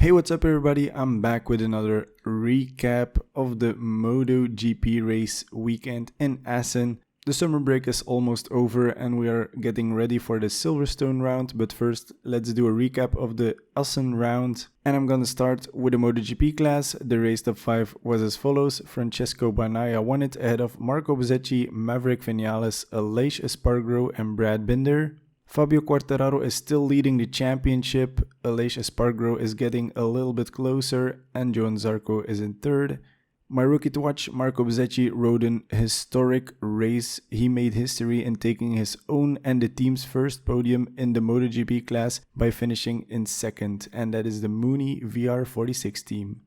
Hey, what's up everybody? I'm back with another recap of the MotoGP race weekend in Assen. The summer break is almost over and we are getting ready for the Silverstone round, but first let's do a recap of the Assen round. And I'm gonna start with the MotoGP class. The race top 5 was as follows. Francesco Bagnaia won it ahead of Marco Bezzecchi, Maverick Vinales, Aleix Espargaro and Brad Binder. Fabio Quartararo is still leading the championship, Aleix Espargaro is getting a little bit closer, and Johan Zarco is in third. My rookie to watch, Marco Bezzecchi, rode an historic race. He made history in taking his own and the team's first podium in the MotoGP class by finishing in second, and that is the Mooney VR46 team.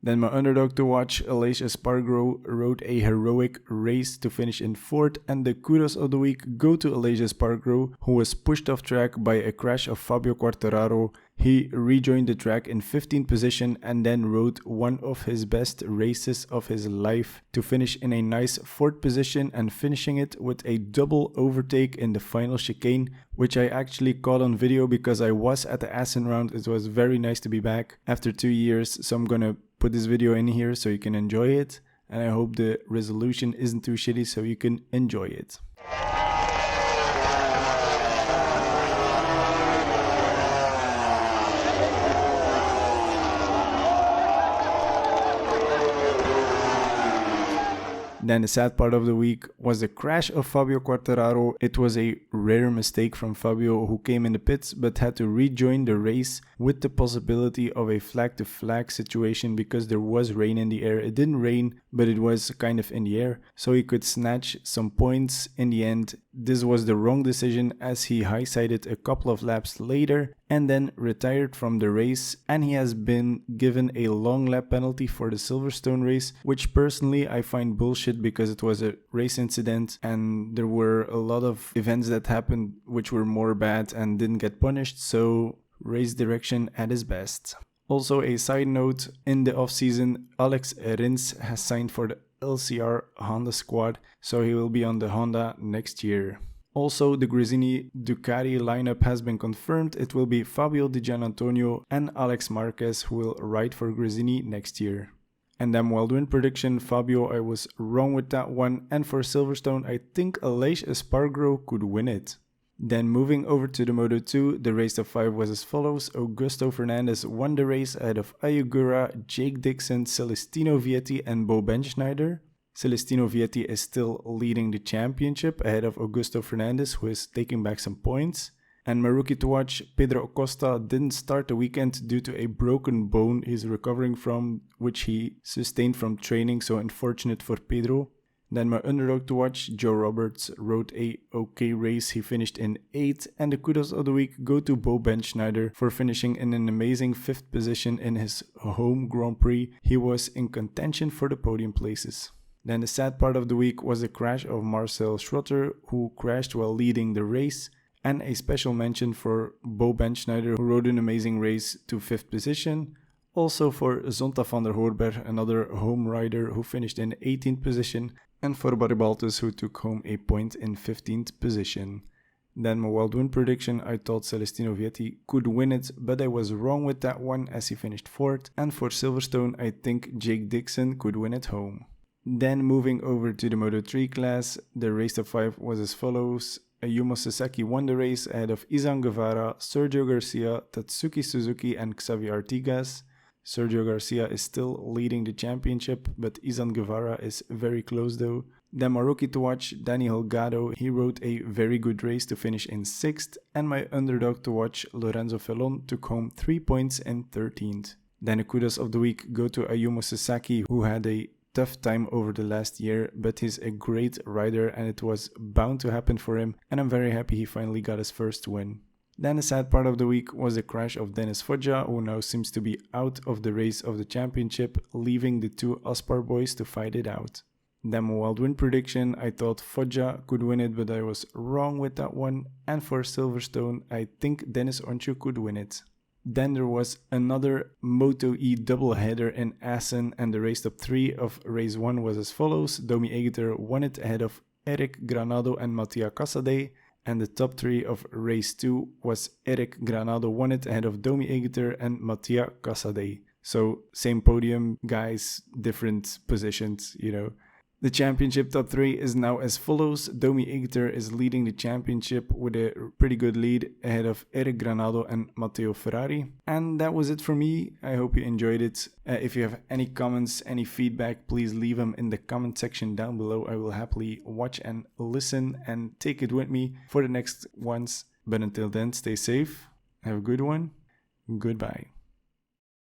Then my underdog to watch, Aleix Espargaro, rode a heroic race to finish in fourth, and the kudos of the week go to Aleix Espargaro, who was pushed off track by a crash of Fabio Quartararo. He rejoined the track in 15th position and then rode one of his best races of his life to finish in a nice 4th position and finishing it with a double overtake in the final chicane, which I actually caught on video because I was at the Assen round. It was very nice to be back after 2 years, so I'm gonna put this video in here so you can enjoy it, and I hope the resolution isn't too shitty so you can enjoy it. Then the sad part of the week was the crash of Fabio Quartararo. It was a rare mistake from Fabio, who came in the pits but had to rejoin the race with the possibility of a flag to flag situation because there was rain in the air. It didn't rain, but it was kind of in the air, so he could snatch some points in the end. This was the wrong decision as he high-sided a couple of laps later and then retired from the race, and he has been given a long lap penalty for the Silverstone race, which personally I find bullshit because it was a race incident and there were a lot of events that happened which were more bad and didn't get punished, so race direction at its best. Also, a side note, in the off-season, Alex Rins has signed for the LCR Honda squad, so he will be on the Honda next year. Also, the Gresini Ducati lineup has been confirmed. It will be Fabio Di Giannantonio and Alex Marquez who will ride for Gresini next year. And then Wildwin prediction, Fabio, I was wrong with that one, and for Silverstone I think Aleix Espargaro could win it. Then moving over to the Moto2, the race top 5 was as follows. Augusto Fernandez won the race ahead of Ayugura, Jake Dixon, Celestino Vietti and Bo Benschneider. Celestino Vietti is still leading the championship ahead of Augusto Fernandez, who is taking back some points. And my rookie to watch, Pedro Acosta, didn't start the weekend due to a broken bone he's recovering from, which he sustained from training, so unfortunate for Pedro. Then my underdog to watch, Joe Roberts, rode a okay race. He finished in 8th, and the kudos of the week go to Bo Benschneider for finishing in an amazing 5th position in his home Grand Prix. He was in contention for the podium places. Then the sad part of the week was the crash of Marcel Schrotter, who crashed while leading the race, and a special mention for Bo Benschneider, who rode an amazing race to 5th position. Also for Zonta van der Hoorberg, another home rider who finished in 18th position, and for Barry Baltus, who took home a point in 15th position. Then my wild-win prediction, I thought Celestino Vietti could win it, but I was wrong with that one as he finished 4th, and for Silverstone I think Jake Dixon could win at home. Then moving over to the Moto3 class, the race top 5 was as follows. Ayumu Sasaki won the race ahead of Izan Guevara, Sergio Garcia, Tatsuki Suzuki and Xavier Artigas. Sergio Garcia is still leading the championship, but Izan Guevara is very close though. Then my rookie to watch, Danny Holgado, he rode a very good race to finish in 6th, and my underdog to watch, Lorenzo Felon, took home 3 points in 13th. Then the kudos of the week go to Ayumu Sasaki, who had a tough time over the last year, but he's a great rider and it was bound to happen for him, and I'm very happy he finally got his first win. Then the sad part of the week was the crash of Dennis Foggia, who now seems to be out of the race of the championship, leaving the 2 Aspar boys to fight it out. Then my wild win prediction, I thought Foggia could win it, but I was wrong with that one, and for Silverstone I think Dennis Onchu could win it. Then there was another Moto E doubleheader in Assen, and the race top 3 of race 1 was as follows. Domi Egeter won it ahead of Eric Granado and Mattia Casadei, And the top 3 of race 2 was Eric Granado won it ahead of Domi Egeter and Mattia Casadei. So same podium, guys, different positions, you know. The championship top 3 is now as follows. Domi Egeter is leading the championship with a pretty good lead ahead of Eric Granado and Matteo Ferrari. And that was it for me. I hope you enjoyed it. If you have any comments, any feedback, please leave them in the comment section down below. I will happily watch and listen and take it with me for the next ones. But until then, stay safe, have a good one, goodbye.